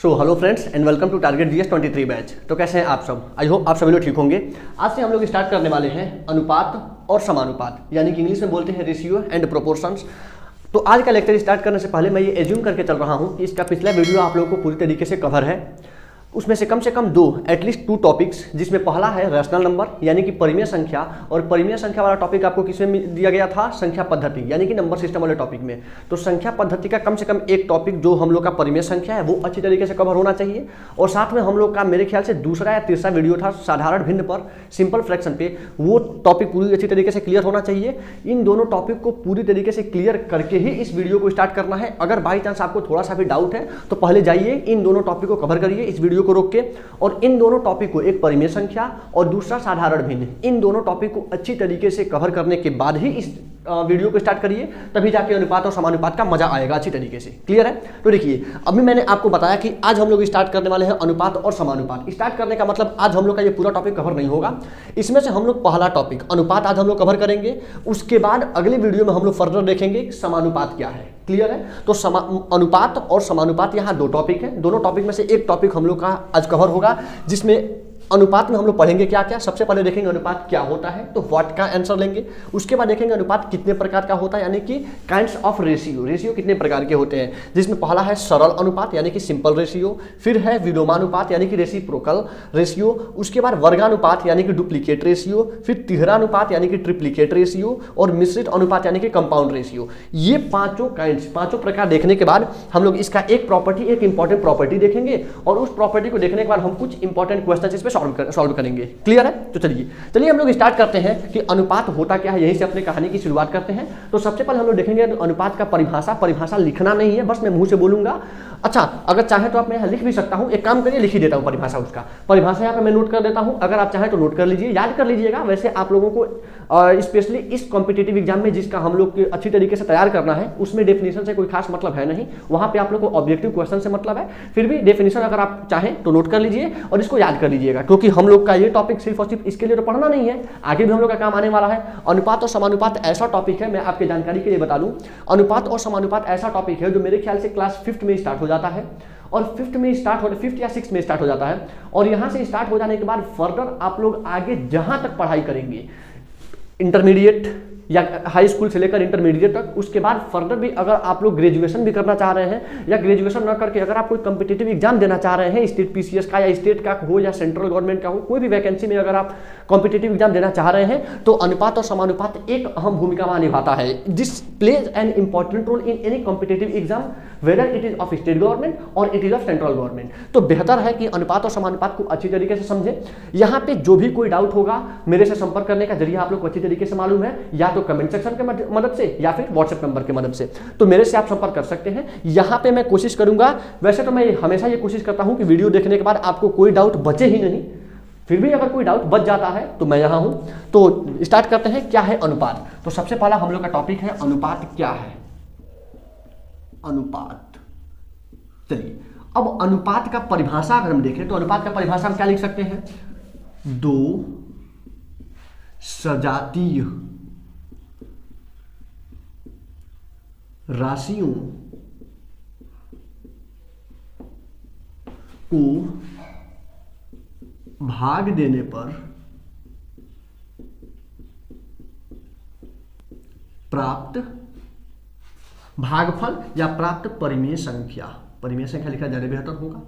So hello friends and welcome to Target GS 23 batch. तो कैसे हैं आप सब? आई होप आप सभी लोग ठीक होंगे। आज से हम लोग स्टार्ट करने वाले हैं अनुपात और समानुपात, यानी कि इंग्लिश में बोलते हैं रेशियो एंड प्रोपोर्शंस। तो आज का लेक्चर स्टार्ट करने से पहले मैं ये एज्यूम करके चल रहा हूँ कि इसका पिछला वीडियो आप लोगों को पूरी तरीके से कवर है। उसमें से कम दो एटलीस्ट 2 टॉपिक्स, जिसमें पहला है रैशनल नंबर यानी कि परिमेय संख्या, और परिमेय संख्या वाला टॉपिक आपको किसमें दिया गया था? संख्या पद्धति यानी कि नंबर सिस्टम वाले टॉपिक में। तो संख्या पद्धति का कम से कम एक टॉपिक जो हम लोग का परिमेय संख्या है वो अच्छी तरीके से कवर होना चाहिए। और साथ में हम लोग का मेरे ख्याल से दूसरा या तीसरा वीडियो था साधारण भिन्न पर, सिंपल फ्रैक्शन पे, वो टॉपिक पूरी अच्छी तरीके से क्लियर होना चाहिए। इन दोनों टॉपिक को पूरी तरीके से क्लियर करके ही इस वीडियो को स्टार्ट करना है। अगर बाई चांस आपको थोड़ा सा भी डाउट है तो पहले जाइए इन दोनों टॉपिक को कवर करिए, इस वीडियो को रोक के, और इन दोनों टॉपिक को, एक परिमेय संख्या और दूसरा साधारण भिन्न, इन दोनों टॉपिक को अच्छी तरीके से कवर करने के बाद ही इस वीडियो को स्टार्ट करिए, तभी जाके अनुपात और समानुपात का मजा आएगा अच्छी तरीके से। क्लियर है? तो देखिए, अभी मैंने आपको बताया कि आज हम लोग स्टार्ट करने वाले हैं अनुपात और समानुपात। स्टार्ट करने का मतलब आज हम लोग का ये पूरा टॉपिक कवर नहीं होगा। इसमें से हम लोग पहला टॉपिक अनुपात आज हम लोग कवर करेंगे, उसके बाद अगले वीडियो में हम लोग फर्दर देखेंगे समानुपात क्या है। क्लियर है? तो अनुपात और समानुपात यहाँ 2 टॉपिक हैं। दोनों टॉपिक में से एक टॉपिक हम लोग का आज कवर होगा, जिसमें अनुपात में हम लोग पढ़ेंगे क्या क्या। सबसे पहले देखेंगे अनुपात क्या होता है, तो व्हाट का आंसर लेंगे। उसके बाद देखेंगे अनुपात कितने प्रकार का होता है, यानी कि काइंड्स ऑफ रेशियो, रेशियो कितने प्रकार के होते हैं, जिसमें पहला है सरल अनुपात यानी कि सिंपल रेशियो, फिर है विलोमानुपात यानी कि रेसिप्रोकल रेशियो, उसके बाद वर्गानुपात यानी कि डुप्लीकेट रेशियो, फिर तिहरानुपात यानी कि ट्रिप्लीकेट रेशियो, और मिश्रित अनुपात यानी कि कंपाउंड रेशियो। ये पांचों काइंड्स, पांचों प्रकार देखने के बाद हम लोग इसका एक प्रॉपर्टी, एक इंपॉर्टेंट प्रॉपर्टी देखेंगे, और उस प्रॉपर्टी को देखने के बाद हम कुछ इंपॉर्टेंट क्वेश्चन इस पे सॉल्व करेंगे। क्लियर है? तो चलिए हम लोग स्टार्ट करते हैं कि अनुपात होता क्या है, यहीं से अपने कहानी की शुरुआत करते हैं। तो सबसे पहले हम लोग देखेंगे अनुपात का परिभाषा लिखना नहीं है, बस मैं मुंह से बोलूंगा। अच्छा, अगर चाहे तो आप मैं यहाँ लिख भी सकता हूँ, एक काम करिए लिख ही देता हूँ परिभाषा, उसका परिभाषा यहाँ पे मैं नोट कर देता हूँ। अगर आप चाहें तो नोट कर लीजिए, याद कर लीजिएगा। वैसे आप लोगों को स्पेशली इस कॉम्पिटिटिव एग्जाम में जिसका हम लोग अच्छी तरीके से तैयार करना है, उसमें डेफिनेशन से कोई खास मतलब है नहीं। वहाँ पे आप लोग को ऑब्जेक्टिव क्वेश्चन से मतलब है। फिर भी डेफिनेशन अगर आप चाहें तो नोट कर लीजिए और इसको याद कर लीजिएगा, क्योंकि हम लोग का ये टॉपिक सिर्फ और सिर्फ इसके लिए तो पढ़ना नहीं है, आगे भी हम लोग का काम आने वाला है। अनुपात और समानुपात ऐसा टॉपिक है, मैं आपकी जानकारी के लिए बता दूं, अनुपात और समानुपात ऐसा टॉपिक है जो मेरे ख्याल से क्लास 5th में स्टार्ट हो जाता है, और 5th में स्टार्ट हो, 5th या 6th में स्टार्ट हो जाता है। और यहाँ से स्टार्ट हो जाने के बाद फर्दर आप लोग आगे जहां तक पढ़ाई करेंगे, इंटरमीडिएट या हाई स्कूल से लेकर इंटरमीडिएट तक, उसके बाद फर्दर भी अगर आप लोग ग्रेजुएशन भी करना चाह रहे हैं, या ग्रेजुएशन न करके अगर आप कोई कॉम्पिटिटिव एग्जाम देना चाह रहे हैं, स्टेट पीसीएस का या स्टेट का हो या सेंट्रल गवर्नमेंट का हो, कोई भी वैकेंसी में अगर आप कॉम्पिटिटिव एग्जाम देना चाह रहे हैं, तो अनुपात और समानुपात एक अहम भूमिका निभाता है, this plays an important role in any competitive exam whether it is of state government और it is of central government. तो बेहतर है कि अनुपात और समानुपात को अच्छी तरीके से समझें। यहाँ पे जो भी कोई डाउट होगा, मेरे से संपर्क करने का जरिया आप लोग को अच्छी तरीके से मालूम है, या तो कमेंट सेक्शन के मदद से या फिर व्हाट्सएप नंबर की मदद से, तो मेरे से आप संपर्क कर सकते हैं। यहाँ पे मैं कोशिश करूंगा, वैसे तो मैं हमेशा ये कोशिश करता हूं कि वीडियो देखने के बाद आपको कोई डाउट बचे ही नहीं, फिर भी अगर कोई डाउट बच जाता है तो मैं यहां हूं। तो स्टार्ट करते हैं, क्या है अनुपात। तो सबसे पहला हम लोग का टॉपिक है अनुपात क्या है। अनुपात, चलिए अब अनुपात का परिभाषा अगर हम देखें तो अनुपात का परिभाषा हम क्या लिख सकते हैं? 2 सजातीय राशियों को भाग देने पर प्राप्त भागफल या प्राप्त परिमेय संख्या। परिमेय संख्या लिखा ज्यादा बेहतर होगा,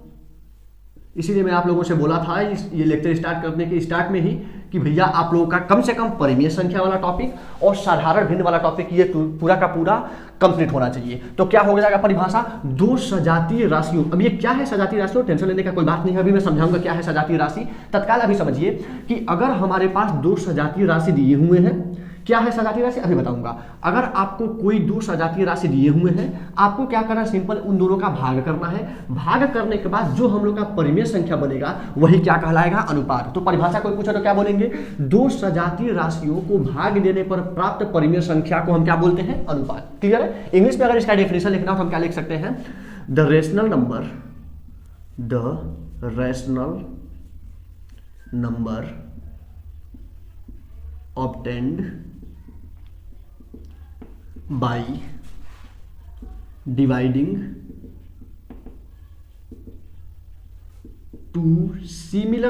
इसीलिए मैं आप लोगों से बोला था ये लेक्चर स्टार्ट करने के स्टार्ट में ही कि भैया आप लोगों का कम से कम परिमेय संख्या वाला टॉपिक और साधारण भिन्न वाला टॉपिक ये पूरा का पूरा कंप्लीट होना चाहिए। तो क्या हो जाएगा परिभाषा? 2 सजातीय राशियों। अब ये क्या है सजातीय राशियों? टेंशन लेने का कोई बात नहीं है, अभी मैं समझाऊंगा क्या है सजातीय राशि। तत्काल अभी समझिए कि अगर हमारे पास 2 सजातीय राशि दिए हुए हैं, क्या है सजातीय राशि अभी बताऊंगा। अगर आपको कोई 2 सजातीय राशि दिए हुए हैं, आपको क्या करना है? सिंपल उन दोनों का भाग करना है। भाग करने के बाद जो हम लोग का परिमेय संख्या बनेगा वही क्या कहलाएगा? अनुपात। तो परिभाषा कोई पूछे तो क्या बोलेंगे? 2 सजातीय राशियों को भाग देने पर प्राप्त परिमेय संख्या को हम क्या बोलते हैं? अनुपात। क्लियर है? इंग्लिश में अगर इसका डेफिनेशन लिखना हो तो हम क्या लिख सकते हैं? The rational number obtained by dividing two similar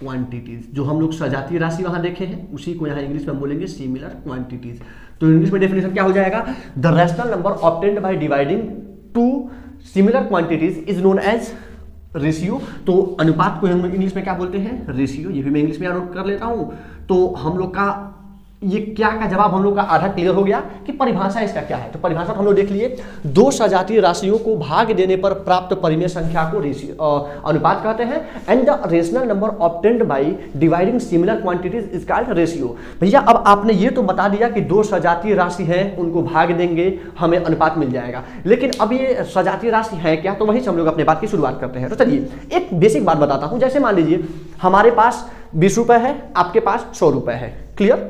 quantities, जो हम लोग सजातीय राशि वहां देखे हैं उसी को यहाँ इंग्लिश में हम बोलेंगे सिमिलर क्वांटिटीज। तो इंग्लिश में डेफिनेशन क्या हो जाएगा, the rational number obtained by dividing two similar quantities is known as ratio. तो अनुपात को हम इंग्लिश में क्या बोलते हैं, रेशियो। ये भी मैं इंग्लिश में नोट कर लेता हूं। तो हम लोग का ये क्या का जवाब हम लोग का आधा क्लियर हो गया कि परिभाषा इसका क्या है। तो परिभाषा हम लोग देख लिए, दो सजातीय राशियों को भाग देने पर प्राप्त परिमेय संख्या को अनुपात कहते हैं, and the rational number obtained by dividing similar quantities is called ratio. भैया अब आपने ये तो बता दिया कि दो सजातीय राशि है उनको भाग देंगे हमें अनुपात मिल जाएगा, लेकिन अब ये सजातीय राशि है क्या, तो वहीं से हम लोग अपने बात की शुरुआत करते हैं। तो चलिए एक बेसिक बात बताता हूं। जैसे मान लीजिए हमारे पास 20 रुपए है, आपके पास 100 रुपए है। क्लियर?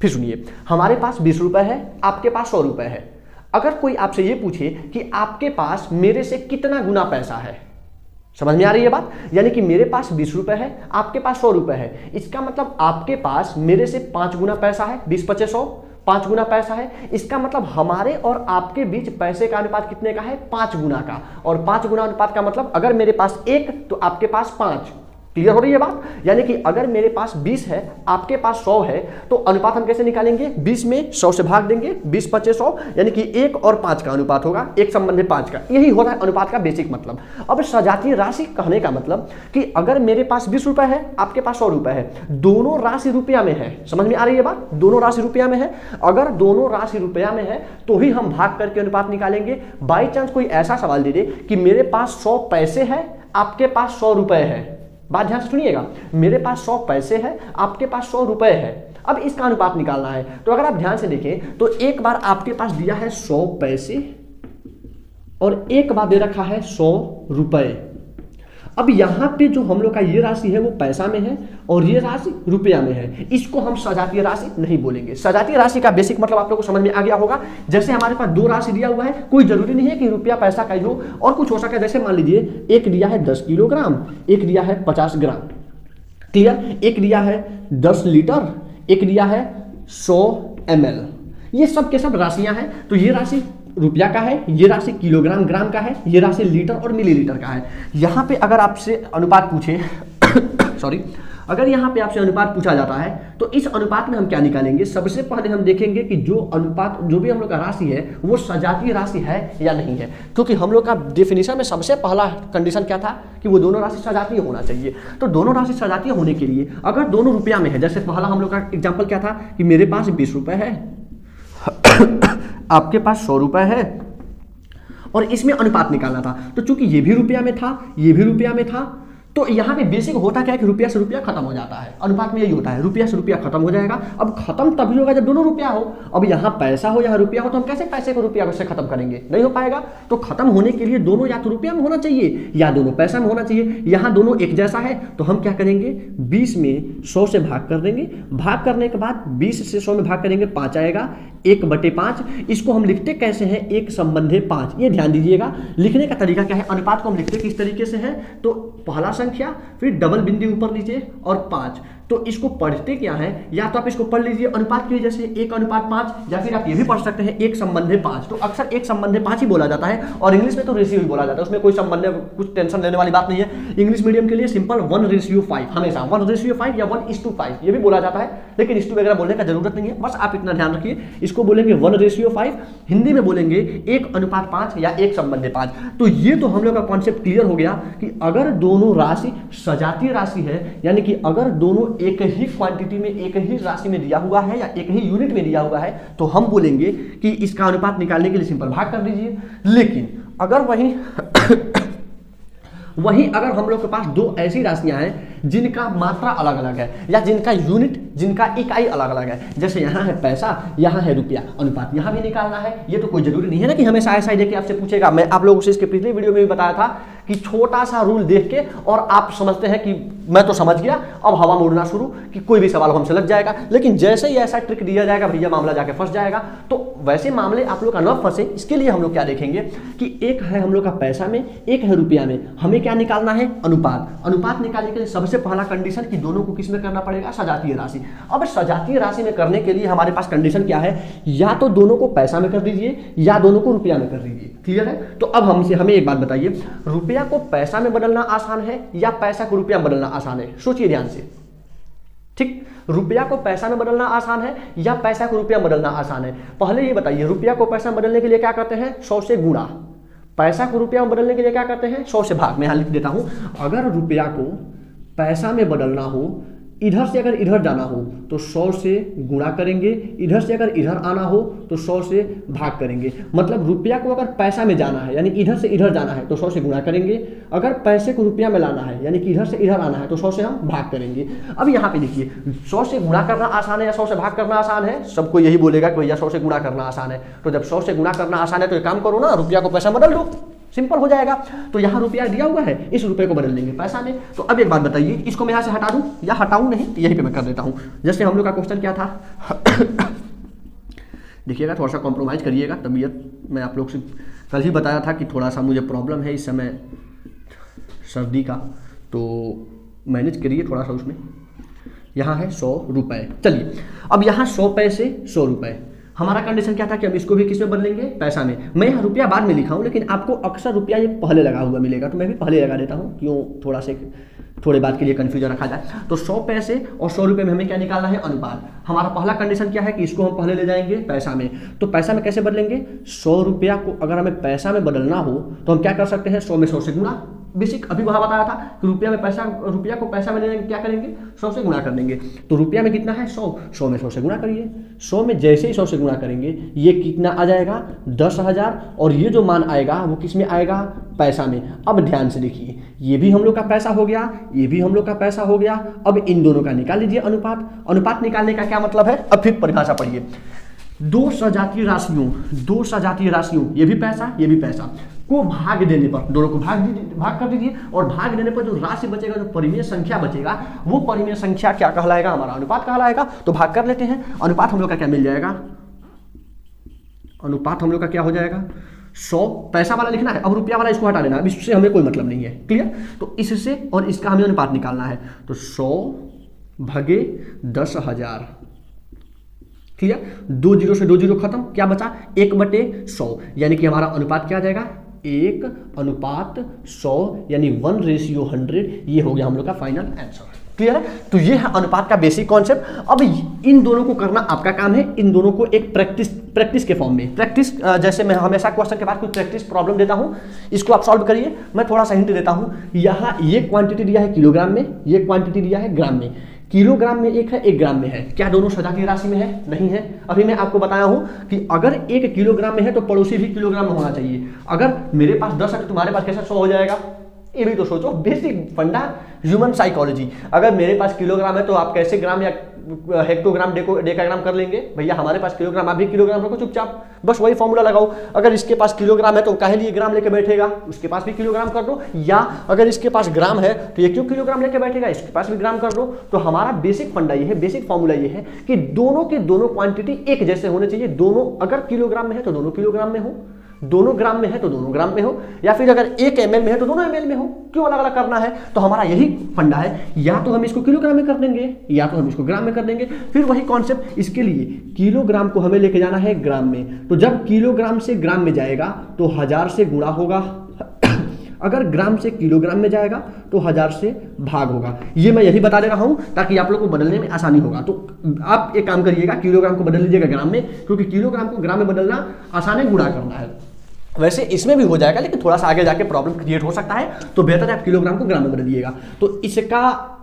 फिर सुनिए, हमारे पास 20 रुपए है, आपके पास 100 रुपए है। अगर कोई आपसे ये पूछे कि आपके पास मेरे से कितना गुना पैसा है, समझ में आ रही है बात? यानी कि मेरे पास 20 रुपए है, आपके पास 100 रुपए है, इसका मतलब आपके पास मेरे से 5 गुना पैसा है। 20 × 5 = 100, 5 गुना पैसा है। इसका मतलब हमारे और आपके बीच पैसे का अनुपात कितने का है, 5 गुना का। और 5 गुना अनुपात का मतलब अगर मेरे पास 1 तो आपके पास 5। क्लियर हो रही है बात? यानी कि अगर मेरे पास 20 है, आपके पास 100 है, तो अनुपात हम कैसे निकालेंगे, 20 में 100 से भाग देंगे, 20 × 5 = 100, यानी कि 1 और 5 का अनुपात होगा, 1 संबंध 5 का। यही होता है अनुपात का बेसिक मतलब। अब सजातीय राशि कहने का मतलब कि अगर मेरे पास 20 रुपए है, आपके पास 100 रुपए है, दोनों राशि रुपया में है। समझ में आ रही है बात? दोनों राशि रुपया में है। अगर दोनों राशि रुपया में है तो ही हम भाग करके अनुपात निकालेंगे। बाई चांस कोई ऐसा सवाल दे दे कि मेरे पास 100 पैसे है, आपके पास 100 रुपए है, बात ध्यान से सुनिएगा, मेरे पास 100 पैसे है, आपके पास 100 रुपए है। अब इसका अनुपात निकालना है। तो अगर आप ध्यान से देखें तो एक बार आपके पास दिया है 100 पैसे और एक बार दे रखा है 100 रुपए। अब यहां पे जो हम लोग का ये राशि है वो पैसा में है और ये राशि रुपया में है। इसको हम सजातीय राशि नहीं बोलेंगे। सजातीय राशि का बेसिक मतलब आप लोगों को समझ में आ गया होगा। जैसे हमारे पास 2 राशि दिया हुआ है, कोई जरूरी नहीं है कि रुपया पैसा का ही हो, और कुछ हो सकता है। जैसे मान लीजिए एक दिया है 10 किलोग्राम, एक दिया है 50 ग्राम। क्लियर? एक दिया है 10 लीटर, एक दिया है 100 ml। ये सब के सब राशियां हैं। तो ये राशि रुपया का है, ये राशि किलोग्राम ग्राम का है, ये राशि लीटर और मिलीलीटर का है। यहां पे अगर आपसे अनुपात पूछे सॉरी, अगर यहां पे आपसे अनुपात पूछा जाता है तो इस अनुपात में हम क्या निकालेंगे, सबसे पहले हम देखेंगे कि जो अनुपात जो भी हम लोग का राशि है वो सजातीय राशि है या नहीं है। क्योंकि हम लोग का डेफिनेशन में सबसे पहला कंडीशन क्या था कि वो दोनों राशि सजातीय होना चाहिए। तो दोनों राशि सजातीय होने के लिए अगर दोनों रुपया में है, जैसे पहला हम लोग का एग्जाम्पल क्या था कि मेरे पास 20 रुपए है आपके पास 100 रुपए है और इसमें अनुपात निकालना था। तो चूंकि ये भी रुपया में था, ये भी रुपया में था, तो यहाँ पे बेसिक होता क्या है कि रुपया से रुपया खत्म हो जाता है। अनुपात में यही होता है, रुपया से रुपया खत्म हो जाएगा। अब खत्म तभी होगा जब दोनों रुपया हो। अब यहाँ पैसा हो यहाँ रुपया हो, तो हम कैसे पैसे को रुपया से खत्म करेंगे, नहीं हो पाएगा। तो खत्म होने के लिए दोनों या तो रुपया में होना चाहिए या दोनों पैसा में होना चाहिए। यहाँ दोनों एक जैसा है तो हम क्या करेंगे, 20 में 100 से भाग कर देंगे। भाग करने के बाद 20 से 100 में भाग करेंगे, 5 आएगा, 1/5। इसको हम लिखते कैसे हैं, 1 संबंधे 5। ये ध्यान दीजिएगा, लिखने का तरीका क्या है। अनुपात को हम लिखते किस तरीके से है, तो पहला संख्या, फिर डबल बिंदु ऊपर नीचे और 5। तो इसको पढ़ते क्या है, या तो आप इसको पढ़ लीजिए अनुपात के लिए, जैसे 1:5, या फिर आप ये भी पढ़ सकते हैं 1 संबंधे 5। तो अक्सर 1 संबंधे 5 ही बोला जाता है और इंग्लिश में तो रेशियो ही बोला जाता है। उसमें कोई संबंध कुछ टेंशन लेने वाली बात नहीं है। इंग्लिश मीडियम के लिए सिंपल 1:5 हमेशा 1:5 या 1:5 ये भी बोला जाता है, लेकिन 1:2 वगैरह बोलने का जरूरत नहीं है। बस आप इतना ध्यान रखिए, इसको बोलेंगे 1:5, हिंदी में बोलेंगे 1:5 या 1 संबंधे 5। तो ये तो हम लोग का कॉन्सेप्ट क्लियर हो गया कि अगर दोनों राशि सजातीय राशि है, यानी कि अगर दोनों एक ही क्वांटिटी में, एक ही राशि में दिया हुआ है या एक ही यूनिट में दिया हुआ है, तो हम बोलेंगे कि इसका अनुपात निकालने के लिए सिंपल भाग कर दीजिए। लेकिन अगर वहीं अगर हम लोग के पास 2 ऐसी राशियां हैं जिनका मात्रा अलग अलग है या जिनका यूनिट, जिनका इकाई अलग अलग है, जैसे यहाँ है पैसा, यहाँ है रुपया, अनुपात यहाँ भी निकालना है। ये तो कोई जरूरी नहीं है ना कि हमेशा ऐसा ही देखिए आपसे पूछेगा। मैं आप लोगों से इसके पिछले वीडियो में भी बताया था कि छोटा सा रूल देख के और आप समझते हैं कि मैं तो समझ गया, अब हवा मोड़ना शुरू कि कोई भी सवाल हमसे लग जाएगा। लेकिन जैसे ही ऐसा ट्रिक दिया जाएगा भैया मामला जाके फंस जाएगा। तो वैसे मामले आप लोग का न फंसे इसके लिए हम लोग क्या देखेंगे कि एक है हम लोग का पैसा में, एक है रुपया में। हमें क्या निकालना है? अनुपात। अनुपात निकालने के लिए सबसे पहला कंडीशन कि दोनों को किस में करना पड़ेगा? सजातीय राशि। अब सजातीय राशि में करने के लिए हमारे पास कंडीशन क्या है? या तो दोनों को पैसा में कर दीजिए या दोनों को रुपया में कर दीजिए। क्लियर है? तो अब हमें एक बात बताइए, रुपया को पैसा में बदलना आसान है या पैसा को रुपया में बदलना आसान है? सोचिए ध्यान से। ठीक, रुपया को पैसा में बदलना आसान है या पैसा को रुपया में बदलना आसान है? पहले ये बताइए, रुपया को पैसा में बदलने के लिए क्या करते हैं? 100 से गुणा। पैसा को रुपया में बदलने के लिए क्या करते हैं? 100 से भाग। मैं यहां लिख देता हूं, अगर रुपया को पैसा में बदलना हो, इधर से अगर इधर जाना हो तो 100 से गुणा करेंगे, इधर से अगर इधर आना हो तो 100 से भाग करेंगे। मतलब रुपया को अगर पैसा में जाना है यानी इधर से इधर जाना है तो 100 से गुणा करेंगे, अगर पैसे को रुपया में लाना है यानी कि इधर से इधर आना है तो 100 से हम भाग करेंगे। अब यहाँ पे देखिए, 100 से गुणा करना आसान है या 100 से भाग करना आसान है? सबको यही बोलेगा कि भैया 100 से गुणा करना आसान है। तो जब 100 से गुणा करना आसान है तो एक काम करो ना, रुपया को पैसा बदल दो, सिंपल हो जाएगा। तो यहाँ रुपया दिया हुआ है, इस रुपए को बदल देंगे पैसा में। तो अब एक बात बताइए, इसको मैं यहाँ से हटा दूं या हटाऊं? नहीं, यहीं पे मैं कर देता हूं। जैसे हम लोग का क्वेश्चन क्या था देखिएगा, थोड़ा सा कॉम्प्रोमाइज़ करिएगा। तबीयत मैं आप लोग से कल ही बताया था कि थोड़ा सा मुझे प्रॉब्लम है इस समय सर्दी का, तो मैनेज करिए थोड़ा सा उसमें। यहाँ है 100 रुपये। चलिए, अब यहाँ 100 पैसे 100 रुपये। हमारा कंडीशन क्या था कि हम इसको भी किस में बदलेंगे? पैसा में। मैं यहाँ रुपया बाद में लिखा हूँ, लेकिन आपको अक्सर रुपया ये पहले लगा हुआ मिलेगा, तो मैं भी पहले लगा देता हूँ, क्यों थोड़े बात के लिए कन्फ्यूजन रखा जाए। तो 100 पैसे और 100 रुपये में हमें क्या निकालना है? अनुपात। हमारा पहला कंडीशन क्या है कि इसको हम पहले ले जाएंगे पैसा में। तो पैसा में कैसे बदलेंगे? 100 रुपया को अगर हमें पैसा में बदलना हो तो हम क्या कर सकते हैं? 100 में 100 से गुणा। बेसिक अभी वहां बताया था कि रुपया को पैसा में लेने क्या करेंगे? 100 से गुणा कर देंगे। तो रुपया में कितना है? 100। 100 में 100 से गुणा करिए। 100 में जैसे ही 100 से गुणा करेंगे ये कितना आ जाएगा? 10,000। और ये जो मान आएगा वो किस में आएगा? पैसा में। अब ध्यान से देखिए, ये भी हम लोग का पैसा हो गया, ये भी हम लोग का पैसा हो गया। अब इन दोनों का निकाल लीजिए अनुपात। अनुपात निकालने का क्या मतलब है? अब फिर परिभाषा पढ़िए। दो सजातीय राशियों, ये भी पैसा को भाग देने पर, दोनों को भाग कर दीजिए, और भाग देने पर जो राशि बचेगा, जो परिमेय संख्या बचेगा, वो परिमेय संख्या क्या कहलाएगा? हमारा अनुपात कहलाएगा। तो भाग कर लेते हैं। अनुपात हम लोग का क्या मिल जाएगा? अनुपात हम लोग का क्या हो जाएगा? 100 पैसा वाला लिखना है, अब रुपया वाला इसको हटा लेना, अब इससे हमें कोई मतलब नहीं है। क्लियर? तो इससे और इसका हमें अनुपात निकालना है। तो 100 भागे 10,000। क्लियर? 2 जीरो से 2 जीरो खत्म, क्या बचा? 1/100। यानी कि हमारा अनुपात क्या आ जाएगा? 1/100 यानी 1:100। ये हो गया हम लोग का फाइनल आंसर। क्लियर है? तो ये है अनुपात का बेसिक कॉन्सेप्ट। अब इन दोनों को करना आपका काम है, इन दोनों को एक प्रैक्टिस के फॉर्म में। प्रैक्टिस जैसे मैं हमेशा क्वेश्चन के बाद कुछ प्रैक्टिस प्रॉब्लम देता हूं, इसको आप सॉल्व करिए। मैं थोड़ा सा हिंट देता हूं, यहाँ ये क्वांटिटी दिया है किलोग्राम में, ये क्वांटिटी दिया है ग्राम में। किलोग्राम में एक है, 1 ग्राम में है। क्या दोनों सजातीय राशि में है? नहीं है। अभी मैं आपको बताया हूं कि अगर 1 किलोग्राम में है तो पड़ोसी भी किलोग्राम में होना चाहिए। अगर मेरे पास 10 है तो तुम्हारे पास कैसे 100 हो जाएगा? ये भी तो सोचो, बेसिक फंडा ह्यूमन साइकोलॉजी। अगर मेरे पास किलोग्राम है तो आप कैसे ग्राम या हेक्टोग्राम डेकाग्राम कर लेंगे? भैया हमारे पास किलोग्राम, आप भी किलोग्राम रखो चुपचाप, बस वही फॉर्मूला लगाओ। अगर इसके पास किलोग्राम है तो काहे लिए ग्राम लेके बैठेगा? उसके पास भी किलोग्राम कर दो। या अगर इसके पास ग्राम है तो ये क्यों किलोग्राम लेके बैठेगा? इसके पास भी ग्राम कर दो। तो हमारा बेसिक फंडा ये है, बेसिक फॉर्मूला ये है कि दोनों के दोनों क्वांटिटी एक जैसे होने चाहिए। दोनों अगर किलोग्राम में है तो दोनों किलोग्राम में हो, दोनों ग्राम में है तो दोनों ग्राम में हो, या फिर अगर 1 ml में है तो दोनों ml में हो। क्यों अलग अलग करना है? तो हमारा यही फंडा है, या तो हम इसको किलोग्राम में कर देंगे या तो हम इसको ग्राम में कर देंगे। फिर वही कॉन्सेप्ट, इसके लिए किलोग्राम को हमें लेके जाना है ग्राम में। तो जब किलोग्राम से ग्राम में जाएगा तो 1000 से गुणा होगा, अगर ग्राम से किलोग्राम में जाएगा तो 1000 से भाग होगा। ये मैं यही बता दे रहा हूं ताकि आप लोग को बदलने में आसानी होगा। तो आप एक काम करिएगा, किलोग्राम को बदल लीजिएगा ग्राम में, क्योंकि किलोग्राम को ग्राम में बदलना आसान है, गुणा करना है। वैसे इसमें भी हो जाएगा, लेकिन थोड़ा सा आगे जाके प्रॉब्लम क्रिएट हो सकता है, तो बेहतर है आप किलोग्राम को ग्राम में बदलिएगा। तो इसका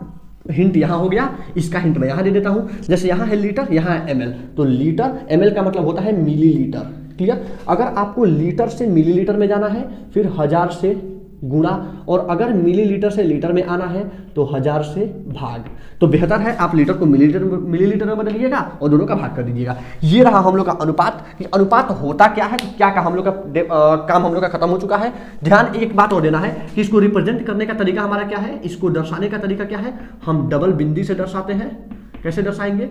हिंट यहाँ हो गया, इसका हिंट मैं यहाँ दे देता हूँ। जैसे यहाँ है लीटर, यहाँ है ml, तो लीटर ml का मतलब होता है मिलीलीटर। क्लियर? अगर आपको लीटर से मिलीलीटर में जाना है, फिर 1000 से गुणा, और अगर मिलीलीटर से लीटर में आना है तो 1000 से भाग। तो बेहतर है आप लीटर को मिलीलीटर में बदलिएगा और दोनों का भाग कर दीजिएगा। ये रहा हम लोग का अनुपात। कि अनुपात होता क्या है, तो क्या हम लोग का काम हम लोग का खत्म हो चुका है। ध्यान एक बात और देना है कि इसको रिप्रेजेंट करने का तरीका हमारा क्या है, इसको दर्शाने का तरीका क्या है, हम डबल बिंदी से दर्शाते हैं। कैसे दर्शाएंगे,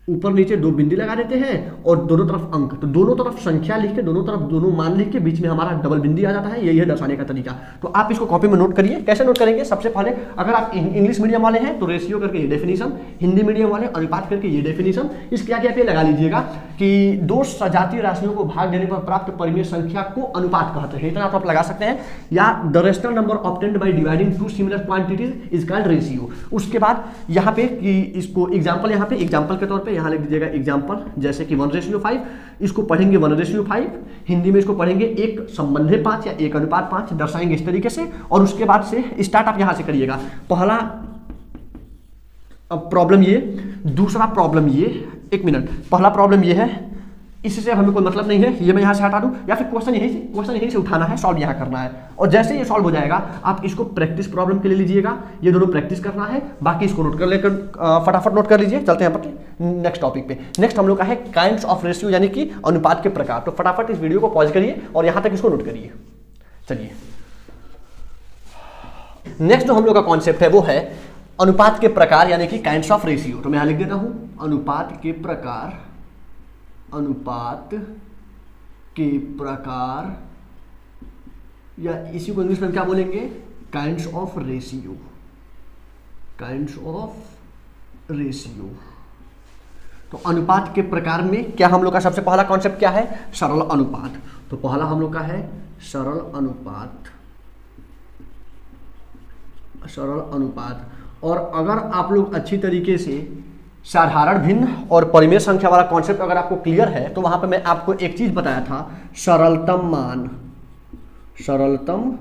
ऊपर नीचे 2 बिंदी लगा देते हैं और दोनों तरफ अंक, तो दोनों तरफ संख्या लिख के, दोनों तरफ दोनों मान लिख के बीच में हमारा डबल बिंदी आ जाता है। यही है दर्शाने का तरीका। तो आप इसको कॉपी में नोट करिए। कैसे नोट करेंगे, सबसे पहले अगर आप इंग्लिश मीडियम वाले हैं तो रेशियो करके ये डेफिनेशन, हिंदी मीडियम वाले अनुपात करके ये डेफिनेशन। इसके आगे आप ये लगा लीजिएगा कि 2 सजातीय राशियों को भाग देने पर प्राप्त परिमेय संख्या को अनुपात कहते हैं। इतना आप लगा सकते हैं। या the rational number obtained by dividing 2 similar quantities is called ratio. उसके बाद यहाँ पे कि इसको एग्जाम्पल, यहाँ पे एग्जाम्पल के तौर पे यहाँ लिख दीजिएगा एग्जाम्पल, जैसे कि 1:5, इसको पढ़ेंगे 1:5, हिंदी में इसको पढ़ेंगे 1:5 या 1:5 दर्शाएंगे इस तरीके से। और उसके बाद से स्टार्ट आप यहां से करिएगा। पहला प्रॉब्लम ये, दूसरा प्रॉब्लम ये, एक मिनट, पहला प्रॉब्लम ये है, इससे हमें कोई मतलब नहीं है, ये मैं यहाँ से हटा दूँ, या फिर क्वेश्चन यहीं से उठाना है, सॉल्व यहाँ करना है। और जैसे ये सॉल्व हो जाएगा आप इसको प्रैक्टिस प्रॉब्लम के लिए लीजिएगा। ये दोनों प्रैक्टिस करना है, बाकी इसको नोट कर लेकर फटाफट नोट कर लीजिए। चलते हैं अपन नेक्स्ट टॉपिक पे। नेक्स्ट हम लोग का है काइंड्स ऑफ रेशियो, यानी कि अनुपात के प्रकार। तो फटाफट इस वीडियो को पॉज करिए और यहाँ तक इसको नोट करिए। चलिए, नेक्स्ट जो हम लोग का कॉन्सेप्ट है वो है अनुपात के प्रकार, यानी कि काइंड्स ऑफ रेशियो। तो मैं यहाँ लिख देता हूँ अनुपात के प्रकार, अनुपात के प्रकार, या इसी को इंग्लिश में क्या बोलेंगे, kinds of ratio, kinds of ratio. तो अनुपात के प्रकार में क्या हम लोग का सबसे पहला कॉन्सेप्ट क्या है, सरल अनुपात। तो पहला हम लोग का है सरल अनुपात, सरल अनुपात। और अगर आप लोग अच्छी तरीके से साधारण भिन्न और परिमेय संख्या वाला कॉन्सेप्ट अगर आपको क्लियर है तो वहां पे मैं आपको एक चीज बताया था, सरलतम मान, सरलतम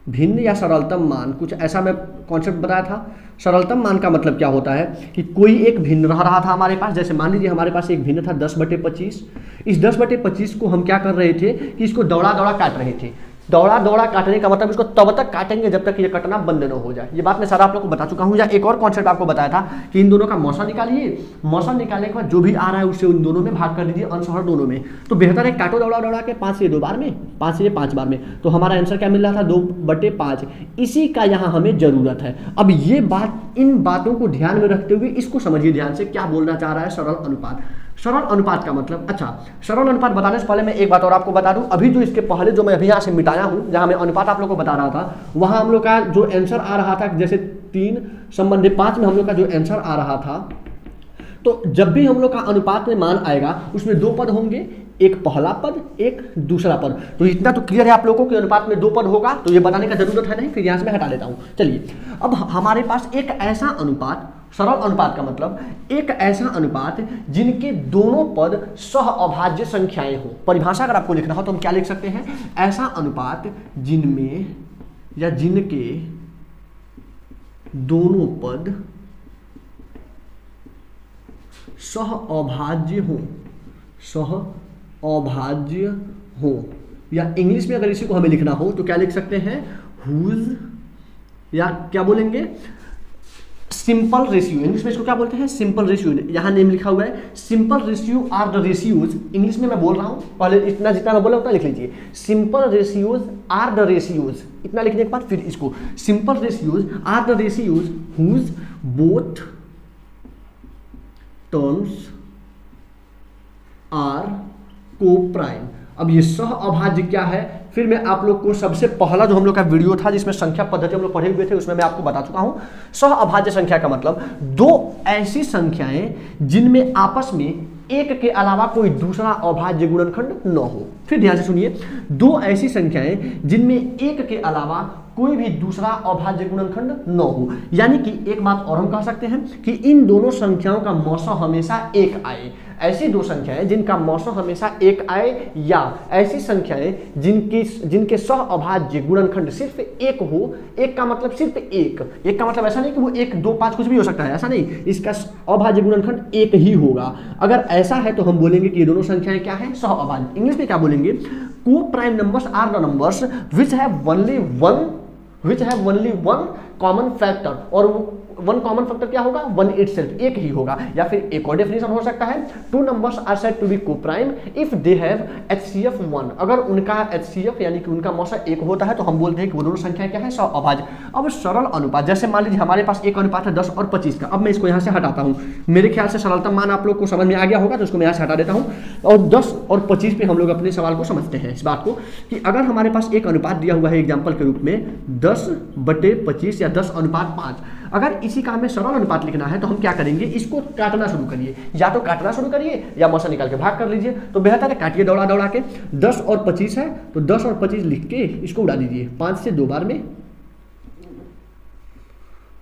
भिन्न या सरलतम मान, कुछ ऐसा मैं कॉन्सेप्ट बताया था। सरलतम मान का मतलब क्या होता है कि कोई एक भिन्न रहा था हमारे पास। जैसे मान लीजिए हमारे पास एक भिन्न था 10/25। इस 10/25 को हम क्या कर रहे थे कि इसको दौड़ा दौड़ा काट रहे थे। दौड़ा दौड़ा काटने का मतलब इसको तब तक काटेंगे जब तक ये कटना बंद न हो जाए। ये बात मैं सारा आप लोग को बता चुका हूँ। या एक और कॉन्सेप्ट आपको बताया था कि इन दोनों का मौसा निकालिए, मौसा निकालने के बाद जो भी आ रहा है उससे उन दोनों में भाग कर दीजिए, अंश हर दोनों में। तो बेहतर है काटो दौड़ा दौड़ा के 5 से 2 बार में, 5 से 5 बार में। तो हमारा आंसर क्या मिल रहा था, 2/5। इसी का यहाँ हमें जरूरत है। अब ये बात, इन बातों को ध्यान में रखते हुए इसको समझिए ध्यान से, क्या बोलना चाह रहा है सरल अनुपात। सरल अनुपात का मतलब, अच्छा सरल अनुपात बताने से पहले मैं एक बात और आपको बता दूं। अभी जो इसके पहले जो मैं अभी यहाँ से मिटाया हूँ, जहाँ मैं अनुपात आप लोग को बता रहा था, वहाँ हम लोग का जो आंसर आ रहा था, जैसे 3/5 में हम लोग का जो आंसर आ रहा था, तो जब भी हम लोग का अनुपात में मान आएगा उसमें 2 पद होंगे, एक पहला पद, एक दूसरा पद। तो इतना तो क्लियर है आप लोगों को कि अनुपात में 2 पद होगा, तो ये बताने का जरूरत है नहीं, फिर यहाँ से मैं हटा देता हूँ। चलिए, अब हमारे पास एक ऐसा अनुपात, सरल अनुपात का मतलब एक ऐसा अनुपात जिनके दोनों पद सह अभाज्य संख्याएं हो। परिभाषा अगर आपको लिखना हो तो हम क्या लिख सकते हैं, ऐसा अनुपात जिनमें या जिनके दोनों पद सह अभाज्य हो, सह अभाज्य हो। या इंग्लिश में अगर इसी को हमें लिखना हो तो क्या लिख सकते हैं, हुज, या क्या बोलेंगे, सिंपल रेशियो। इंग्लिश में इसको क्या बोलते हैं, सिंपल रेशियो। यहाँ नेम लिखा हुआ है, simple ratio are the ratios. English में मैं बोल रहा हूँ, पहले इतना जितना मैं बोला उतना लिख लीजिए, simple ratios are the ratios. इतना लिखने के बाद फिर इसको, simple ratios are the ratios whose both terms are coprime. अब ये सह अभाज्य क्या है, फिर मैं आप लोग को सबसे पहला जो हम लोग का वीडियो था जिसमें संख्या पद्धति हम लोग पढ़े हुए थे, उसमें मैं आपको बता चुका हूं। सह अभाज्य संख्या का मतलब 2 ऐसी संख्याएं जिनमें आपस में एक के अलावा कोई दूसरा अभाज्य गुणनखंड न हो। फिर ध्यान से सुनिए, 2 ऐसी संख्याएं जिनमें एक के अलावा कोई भी दूसरा अभाज्य गुणनखंड न हो। यानी कि एक बात और हम कह सकते हैं कि इन दोनों संख्याओं का मौसा हमेशा 1 आए। ऐसी दो संख्याएं जिनका मौसा हमेशा एक आए, या ऐसी संख्याएं जिनके सहअभाज्य गुणनखंड सिर्फ एक हो। एक का मतलब सिर्फ एक का मतलब ऐसा नहीं कि वो 1, 2, 5 कुछ भी हो सकता है, ऐसा नहीं, इसका अभाज्य गुणनखंड एक ही होगा। अगर ऐसा है तो हम बोलेंगे कि ये दोनों संख्याएं क्या है, सहअभाज्य। इंग्लिश में क्या बोलेंगे, coprime numbers are the numbers which have only one common factor, और वन कॉमन फैक्टर क्या होगा, वन इटसेल्फ, एक ही होगा। या फिर एक और डेफिनेशन हो सकता है, two numbers are said to be coprime if they have HCF 1, अगर उनका HCF यानी कि उनका मौसा एक होता है तो हम बोलते हैं कि वो दोनों संख्या क्या है, सहअभाज्य। अब सरल अनुपात, जैसे मान लीजिए हमारे पास एक अनुपात है 10 और 25 का। अब मैं इसको यहाँ से हटाता हूँ, मेरे ख्याल से सरलतम मान आप लोग को समझ में आ गया होगा, तो इसको मैं यहाँ से हटा देता हूँ और 10 और 25 पे हम लोग अपने सवाल को समझते हैं। इस बात को कि अगर हमारे पास एक अनुपात दिया हुआ है एग्जाम्पल के रूप में 10/25 या 10:5, अगर इसी का हमें सरल अनुपात लिखना है तो हम क्या करेंगे, इसको काटना शुरू करिए, या तो काटना शुरू करिए या मौसा निकाल के भाग कर लीजिए, तो बेहतर है काटिए दौड़ा के। 10 और 25 है तो 10 और 25 लिख के इसको उड़ा दीजिए 5 से 2 बार में,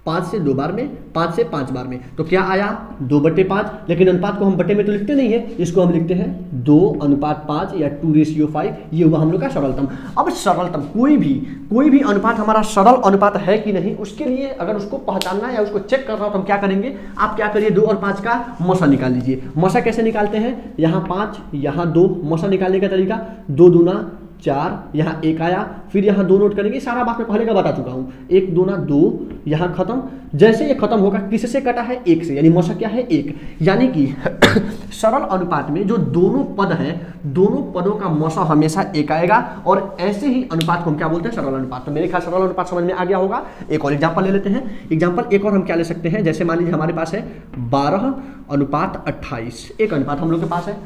5 से 2 बार में, 5 से 5 बार में, तो क्या आया 2/5। लेकिन अनुपात को हम बटे में तो लिखते नहीं है, इसको हम लिखते हैं 2:5 या 2:5। ये हुआ हम लोग का सरलतम। अब सरलतम कोई भी अनुपात हमारा सरल अनुपात है कि नहीं, उसके लिए अगर उसको पहचानना है या उसको चेक करना हो तो हम क्या करेंगे, आप क्या करिए 2 और 5 का मौसा निकाल लीजिए। मौसा कैसे निकालते हैं, यहाँ 5 यहाँ 2, मौसा निकालने का तरीका 2 दूना 4, यहाँ 1 आया, फिर यहाँ 2 नोट करेंगे, सारा बात मैं पहले का बता चुका हूँ। 1 दूना 2, यहाँ खत्म। जैसे ये खत्म होगा किससे कटा है, 1 से, यानी मौसा क्या है 1। यानी कि सरल अनुपात में जो दोनों पद हैं, दोनों पदों का मौसा हमेशा 1 आएगा, और ऐसे ही अनुपात को हम क्या बोलते हैं, सरल अनुपात। तो मेरे ख्याल सरल अनुपात समझ में आ गया होगा। एक और एग्जाम्पल ले लेते हैं। एग्जाम्पल एक और हम क्या ले सकते हैं, जैसे मान लीजिए हमारे पास है 12:28, एक अनुपात हम लोग के पास है।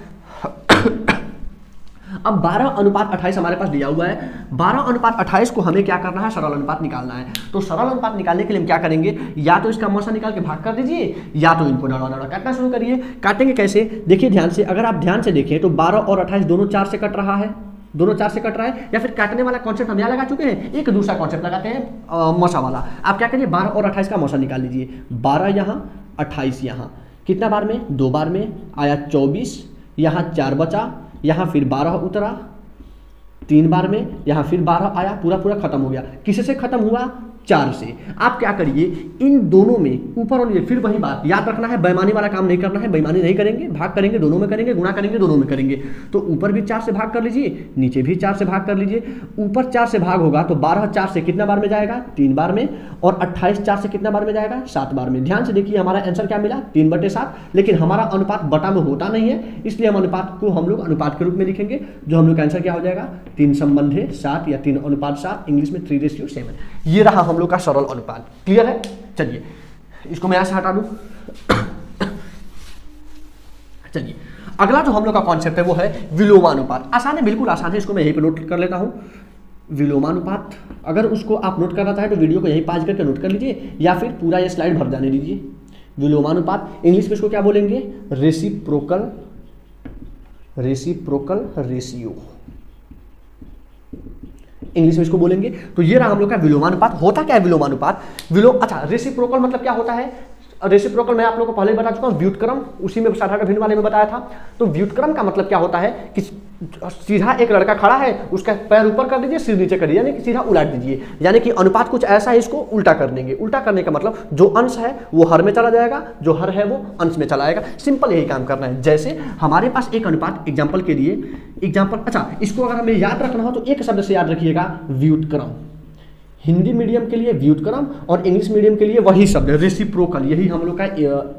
अब 12:28 हमारे पास दिया हुआ है। 12:28 को हमें क्या करना है, सरल अनुपात निकालना है। तो सरल अनुपात निकालने के लिए हम क्या करेंगे, या तो इसका मौसा निकाल के भाग कर दीजिए, या तो इनको दौड़ा काटना शुरू करिए। काटेंगे कैसे, देखिए ध्यान से, अगर आप ध्यान से देखें तो 12 और 28 दोनों 4 से कट रहा है, दोनों 4 से कट रहा है। या फिर काटने वाला कॉन्सेप्ट हम यहाँ लगा चुके हैं, एक दूसरा कॉन्सेप्ट लगाते हैं मौसा वाला। आप क्या करिए 12 और 28 का मौसा निकाल लीजिए। 12 यहाँ 28 यहाँ, कितना बार में, 2 बार में आया 24, यहाँ 4 बचा, यहाँ फिर 12 उतरा 3 बार में, यहाँ फिर 12 आया, पूरा खत्म हो गया। किससे खत्म हुआ, 4 से। आप क्या करिए, इन दोनों में ऊपर और नीचे, फिर वही बात याद रखना है, बेईमानी वाला काम नहीं करना है। बेईमानी नहीं करेंगे, भाग करेंगे दोनों में करेंगे, गुणा करेंगे दोनों में करेंगे। तो ऊपर भी 4 से भाग कर लीजिए, नीचे भी 4 से भाग कर लीजिए। ऊपर 4 से भाग होगा तो 12 4 से कितना बार में जाएगा, 3 बार में, और 28 4 से कितना बार में जाएगा, 7 बार में। ध्यान से देखिए हमारा आंसर क्या मिला, 3/7। लेकिन हमारा अनुपात बटा में होता नहीं है, इसलिए हम अनुपात को हम लोग अनुपात के रूप में लिखेंगे, जो हम लोग का आंसर क्या हो जाएगा, 3:7 या 3:7, इंग्लिश में 3:7। ये रहा हम लोग का सरल अनुपात। क्लियर है। चलिए इसको मैं यहां से हटा दूं। चलिए अगला जो हम लोग का कॉन्सेप्ट है वो है विलोमानुपात। आसान है, बिल्कुल आसान है, इसको मैं यहीं पे नोट कर लेता हूं। विलोमानुपात, अगर उसको आप नोट करना चाहें तो वीडियो को यहीं पाज करके नोट कर लीजिए, या फिर पूरा ये स्लाइड भर जाने दीजिए। विलोमानुपात इंग्लिश में इसको क्या बोलेंगे, रेसिप्रोकल रेशियो, इंग्लिश में इसको बोलेंगे। तो ये रहा हम लोग का विलोमानुपात। होता क्या है विलोमानुपात, अच्छा रेसिप्रोकल मतलब क्या होता है, रेसिप्रोकल मैं आप लोगों को पहले ही बता चुका हूं, व्युत्क्रम, उसी में साधारण भिन्न वाले में बताया था। तो व्युत्क्रम का मतलब क्या होता है कि सीधा एक लड़का खड़ा है, उसका पैर ऊपर कर दीजिए, सिर नीचे करिए, यानी कि सीधा उलट दीजिए। यानी कि अनुपात कुछ ऐसा है, इसको उल्टा कर देंगे। उल्टा करने का मतलब जो अंश है वो हर में चला जाएगा, जो हर है वो अंश में चला आएगा। सिंपल यही काम करना है। जैसे हमारे पास एक अनुपात, एग्जाम्पल के लिए अच्छा इसको अगर हमें याद रखना हो तो एक शब्द से याद रखिएगा, व्युत्क्रम। हिंदी मीडियम के लिए व्युत्क्रम और इंग्लिश मीडियम के लिए वही शब्द है रेसिप्रोकल। यही हम लोग का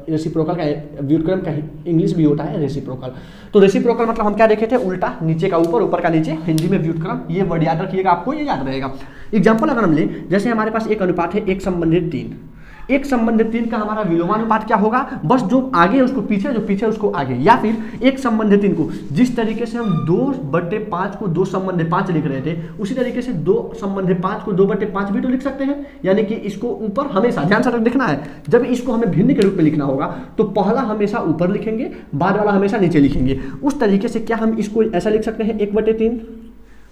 रेसिप्रोकल का व्युत्क्रम का इंग्लिश भी होता है रेसिप्रोकल। तो रेसिप्रोकल मतलब हम क्या देखे थे, उल्टा, नीचे का ऊपर, ऊपर का नीचे, हिंदी में व्युत्क्रम। ये वर्ड याद रखिएगा, आपको ये याद रहेगा। एग्जाम्पल अगर हम ले, जैसे हमारे पास एक अनुपात है 1:3, 1:3 का हमारा विलोमानुपात क्या होगा, बस जो आगे उसको पीछे, जो पीछे उसको आगे। या फिर 1:3 को जिस तरीके से हम 2/5 को 2/5 लिख रहे थे, उसी तरीके से 2/5 को 2/5 भी तो लिख सकते हैं। यानी कि इसको ऊपर हमेशा ध्यान से लिखना है। जब इसको हमें भिन्न के रूप में लिखना होगा तो पहला हमेशा ऊपर लिखेंगे, बाद वाला हमेशा नीचे लिखेंगे। उस तरीके से क्या हम इसको ऐसा लिख सकते हैं 1/3,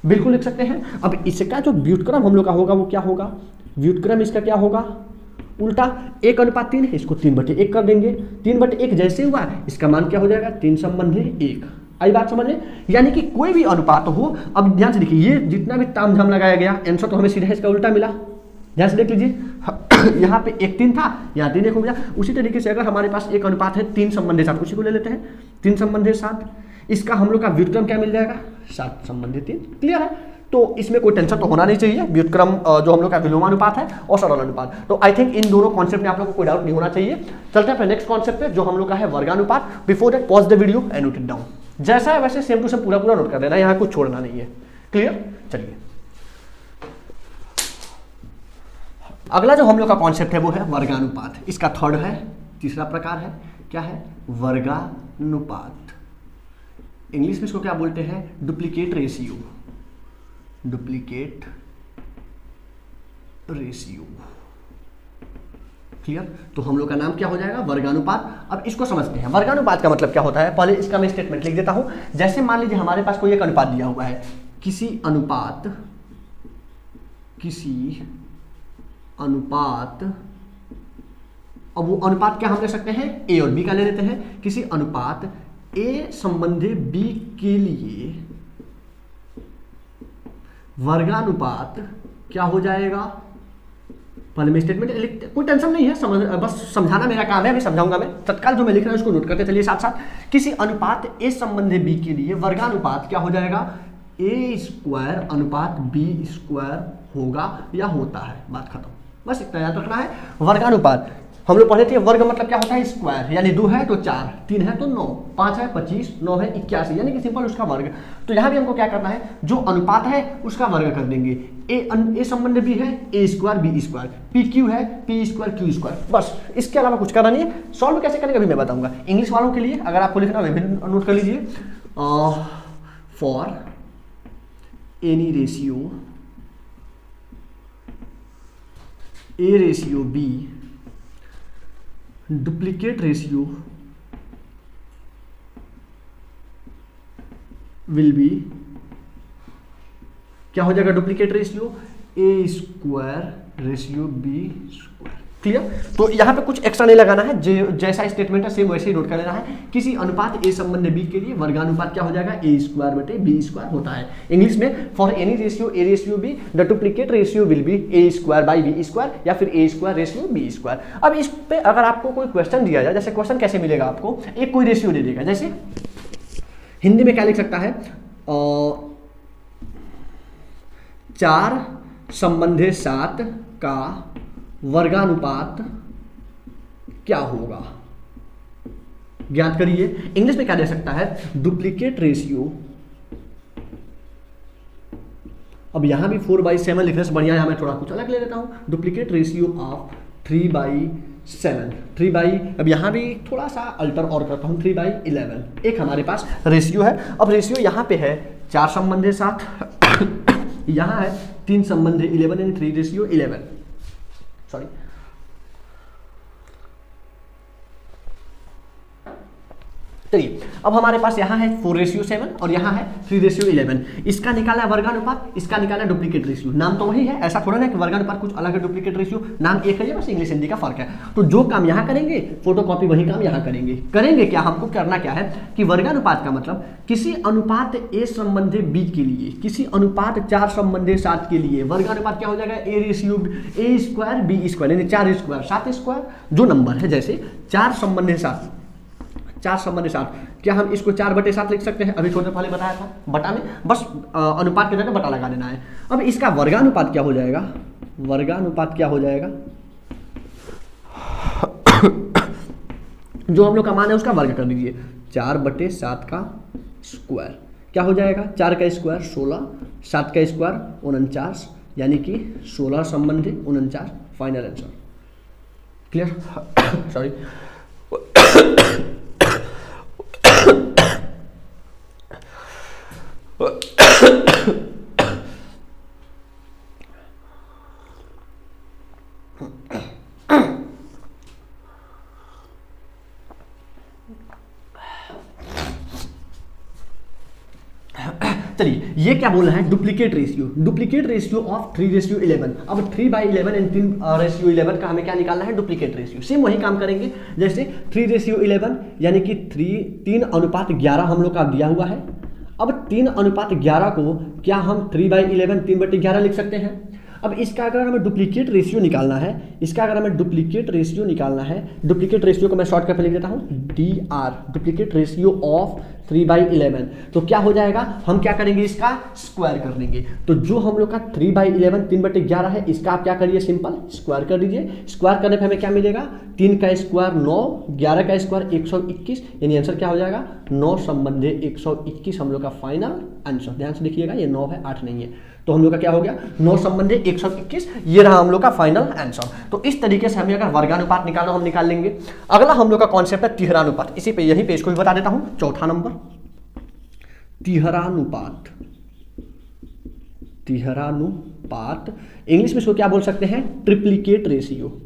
बिल्कुल लिख सकते हैं। अब इसका जो व्युत्क्रम हम लोग का होगा वो क्या होगा, व्युत्क्रम इसका क्या होगा, उल्टा 1:3 है, इसको 3/1 कर देंगे। 3/1 जैसे हुआ इसका मान क्या हो जाएगा 3/1। आई बात समझ में? यानी कि कोई भी अनुपात हो, अब ध्यान से देखिए ये जितना भी तामझाम लगाया गया आंसर तो हमें सीधा इसका उल्टा मिला। ध्यान से देख लीजिए यहाँ पे 1:3 था, यहाँ 3 हो गया। उसी तरीके से अगर हमारे पास एक अनुपात है 3/7, उसी को ले लेते हैं 3/7, इसका हम लोग का व्युत्क्रम क्या मिल जाएगा 7/3। क्लियर है? तो इसमें कोई टेंशन तो होना नहीं चाहिए। व्युत्क्रम जो हम लोग का विलोमानुपात है और सरल अनुपात, तो आई थिंक इन दोनों कॉन्सेप्ट में आप लोगों को कोई डाउट नहीं होना चाहिए। चलते हैं नेक्स्ट कॉन्सेप्ट पे जो हम लोग का है वर्गानुपात। Before that pause the video and note it down. जैसा है वैसे सेम टू सेम पूरा नोट कर देना, यहाँ कुछ छोड़ना नहीं है। क्लियर? चलिए अगला जो हम लोग का कॉन्सेप्ट है वो है वर्गानुपात। इसका थर्ड है, तीसरा प्रकार है, क्या है वर्गानुपात। इंग्लिश में इसको क्या बोलते हैं duplicate ratio. Duplicate ratio. Clear? तो हम लोग का नाम क्या हो जाएगा वर्गानुपात। अब इसको समझते हैं वर्गानुपात का मतलब क्या होता है। पहले इसका मैं स्टेटमेंट लिख देता हूं। जैसे मान लीजिए हमारे पास कोई एक अनुपात दिया हुआ है, किसी अनुपात अब वो अनुपात क्या हम ले सकते हैं ए और बी का ले लेते हैं। किसी अनुपात ए संबंधी बी के लिए वर्गानुपात क्या हो जाएगा। पहले मैं स्टेटमेंट लिखते, कोई टेंशन नहीं है, बस समझाना मेरा काम है, अभी समझाऊंगा मैं। तत्काल जो मैं लिख रहा हूं उसको नोट करते चलिए साथ साथ। किसी अनुपात ए संबंधी बी के लिए वर्गानुपात क्या हो जाएगा a² अनुपात b² होगा या होता है। बात खत्म, बस इतना याद रखना है। वर्गानुपात हम लोग पढ़े थे, वर्ग मतलब क्या होता है स्क्वायर, यानी 2 है तो 4, 3 है तो 9, 5 है 25, 9 है 81, यानी कि सिंपल उसका वर्ग। तो यहाँ भी हमको क्या करना है, जो अनुपात है उसका वर्ग कर देंगे। ए संबंध भी है a² b², pq है p² q², बस इसके अलावा कुछ करना नहीं है। सॉल्व कैसे करेंगे अभी मैं बताऊंगा। इंग्लिश वालों के लिए अगर आपको लिखना है नोट कर लीजिए, for any ratio a ratio b duplicate ratio will be क्या हो जाएगा duplicate ratio a² ratio b²। Clear? तो यहाँ पे कुछ एक्स्ट्रा नहीं लगाना है, जैसा स्टेटमेंट है सेम वैसे ही नोट कर लेना है। किसी अनुपात ए संबंध बी के लिए वर्गानुपात क्या हो जाएगा a² होता है। इंग्लिश में for any ratio a ratio b the duplicate ratio will be a² या फिर a² रेशियो b²। अब इस पे अगर आपको कोई क्वेश्चन दिया जाए, जैसे क्वेश्चन कैसे मिलेगा आपको, एक कोई रेशियो दे देगा, जैसे हिंदी में क्या लिख सकता है 4/7 का वर्गानुपात क्या होगा, ज्ञात करिए। इंग्लिश में क्या दे सकता है डुप्लीकेट रेशियो। अब यहां भी 4/7 लिखने से बढ़िया यहां मैं थोड़ा कुछ अलग ले लेता हूं, डुप्लीकेट रेशियो ऑफ 3/7। अब यहां भी थोड़ा सा अल्टर और करता हूं 3/11। एक हमारे पास रेशियो है। अब रेशियो यहां पे है 4/7, यहां है 3/11 यानी 3/11। सॉरी, चलिए अब हमारे पास यहाँ है 4/7 और यहाँ है 3/11। इसका निकाला वर्गानुपात, इसका निकाला डुप्लीकेट रेशियो। नाम तो वही है, ऐसा थोड़ा ना कि वर्गानुपात कुछ अलग है डुप्लीकेट रेशियो, नाम एक है, बस इंग्लिश हिंदी का फर्क है। तो जो काम यहाँ करेंगे फोटोकॉपी वही काम यहाँ करेंगे क्या, हमको करना क्या है कि वर्गानुपात का मतलब किसी अनुपात ए संबंधी बी के लिए, किसी अनुपात 4/7 के लिए वर्गानुपात क्या हो जाएगा a² b², यानी 4² 7²। जो नंबर है जैसे 4/7 क्या हम इसको 4/7 लिख सकते हैं? अभी थोड़ी देर पहले बताया था, बटा में बस अनुपात के जगह बटा लगा देना है। अब इसका वर्गानुपात क्या हो जाएगा, वर्गानुपात क्या हो जाएगा जो हम लोग का मान है उसका वर्ग कर दीजिए। 4/7 का स्क्वायर क्या हो जाएगा, 4 का स्क्वायर 16, 7 का स्क्वायर 49, यानी कि 16/49 फाइनल आंसर। क्लियर? सॉरी चलिए ये क्या बोल रहा है, डुप्लीकेट रेशियो ऑफ 3:11। अब 3/11 एंड 3:11 का हमें क्या निकालना है, डुप्लीकेट रेशियो। सेम वही काम करेंगे जैसे 3:11 यानी कि 3:11 हम लोग का दिया हुआ है। अब 3:11 को क्या हम 3/11 3/11 लिख सकते हैं। अब इसका अगर हमें डुप्लीकेट रेशियो निकालना है, डुप्लीकेट रेशियो को मैं शॉर्टकट में लिख देता हूँ DR, डुप्लीकेट रेशियो ऑफ 3/11। तो क्या हो जाएगा, हम क्या करेंगे, इसका स्क्वायर कर देंगे। तो जो हम लोग का 3/11 3/11 है, इसका आप क्या करिए, सिंपल स्क्वायर कर दीजिए। स्क्वायर करने पर हमें क्या मिलेगा, 3 का स्क्वायर 9, 11 का स्क्वायर 121, यानी आंसर क्या हो जाएगा 9 संबंधे 121 हम लोग का फाइनल आंसर। ध्यान से देखिएगा, ये 9 है 8 नहीं है, तो हम लोग का क्या हो गया 9 संबंधे 121, ये रहा हम लोग का फाइनल आंसर। तो इस तरीके से हमें अगर वर्गानुपात निकालना हम निकाल लेंगे। अगला हम लोग का कॉन्सेप्ट है तिहरानुपात। इसी पे यहीं पे इसको भी बता देता हूं, चौथा नंबर तिहरानुपात। इंग्लिश में इसको क्या बोल सकते हैं, ट्रिप्लीकेट रेशियो।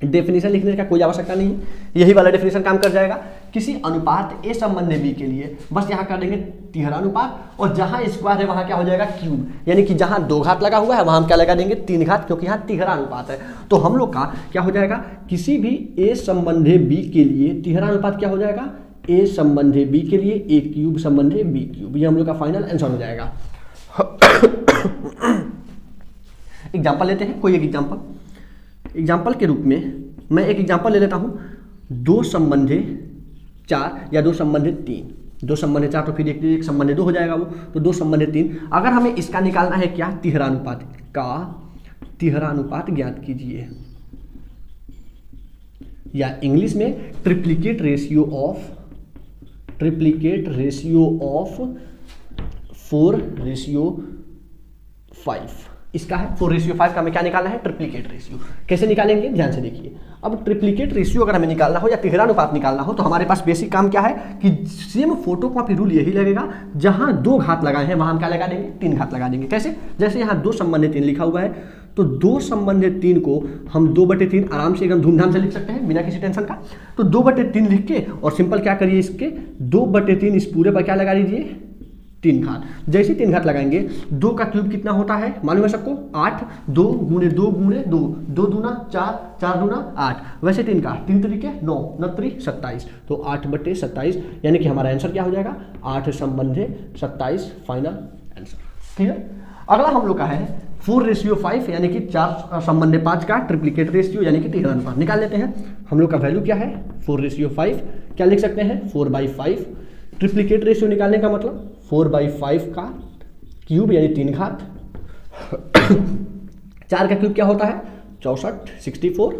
डेफिनेशन लिखने का कोई आवश्यकता नहीं, यही वाला डेफिनेशन काम कर जाएगा। किसी अनुपात A संबंधी B के लिए बस यहाँ कर देंगे तिहरानुपात, और जहाँ स्क्वायर है वहाँ क्या हो जाएगा क्यूब, यानी कि जहाँ 2 घात लगा हुआ है वहाँ हम क्या लगा देंगे 3 घात, क्योंकि यहाँ तिहरानुपात है। तो हम लोग का क्या हो जाएगा, किसी भी A संबंधी B के लिए तिहरानुपात क्या हो जाएगा, A संबंधी B के लिए A क्यूब संबंधी B क्यूब, ये हम लोग का फाइनल आंसर हो जाएगा। एग्जाम्पल लेते हैं, कोई एक एग्जाम्पल के रूप में मैं एक एग्जाम्पल ले लेता हूं, 2 संबंधे 4 या 2 संबंधे 3, 2 संबंधे 4 तो फिर एक संबंधे 2 हो जाएगा वो, तो 2 संबंधे 3। अगर हमें इसका निकालना है क्या, तिहरानुपात ज्ञात कीजिए, या इंग्लिश में ट्रिप्लीकेट रेशियो ऑफ 4:5। इसका है 4:5 का हमें क्या निकालना है, ट्रिप्लीकेट रेशियो। कैसे निकालेंगे, ध्यान से देखिए। अब ट्रिप्लीकेट रेशियो अगर हमें निकालना हो या तिहरानुपात निकालना हो, तो हमारे पास बेसिक काम क्या है कि सेम फोटोकॉपी रूल यही लगेगा, जहां 2 घात लगाए हैं वहां हम क्या लगा देंगे, 3 घात लगा देंगे। कैसे, जैसे यहाँ 2 संबंधे 3 लिखा हुआ है, तो 2 संबंधे 3 को हम 2/3 आराम से एकदम धूमधाम से लिख सकते हैं बिना किसी टेंशन का। तो 2/3 लिख के और सिंपल क्या करिए, इसके 2/3 इस पूरे पर क्या लगा दीजिए, 3 घात। जैसे ही 3 घात लगाएंगे, 2 का क्यूब कितना होता है मालूम है सबको, 8, 2 गुणे 2 गुणे 2, 2 दूना 4, 4 दूना 8, वैसे 3 का 3 तरीके 9, 9 3 27, तो 8/27, यानी कि हमारा आंसर क्या हो जाएगा 8 संबंधे 27 फाइनल आंसर। ठीक है, अगला हम लोग का है 4:5, यानी कि 4 संबंधे 5 का ट्रिप्लीकेट रेशियो, यानी कि तिहरानुपात निकाल लेते हैं। हम लोग का वैल्यू क्या है 4:5, क्या लिख सकते हैं 4/5। ट्रिप्लीकेट रेशियो निकालने का मतलब 4/5 का क्यूब यानी 3 घात, 4 का क्यूब क्या होता है 64, 64,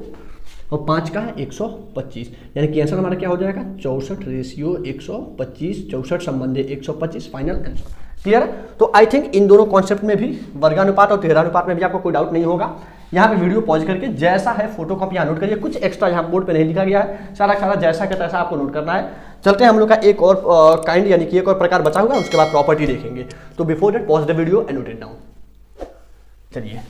और 5 का है 125, यानी कि आंसर हमारा क्या हो जाएगा 64:125, 64 संबंधे 125 फाइनल आंसर। क्लियर है। तो आई थिंक इन दोनों कॉन्सेप्ट में भी, वर्गानुपात और तिहरानुपात में भी आपको कोई डाउट नहीं होगा। यहाँ पे वीडियो पॉज करके जैसा है फोटोकॉपी यहाँ नोट करिए, कुछ एक्स्ट्रा यहाँ बोर्ड पे नहीं लिखा गया है, सारा जैसा का तैसा आपको नोट करना है। चलते हैं हम लोग का एक और काइंड यानी कि एक और प्रकार बचा हुआ है, उसके बाद प्रॉपर्टी देखेंगे। तो before that pause the video and note it down. चलिए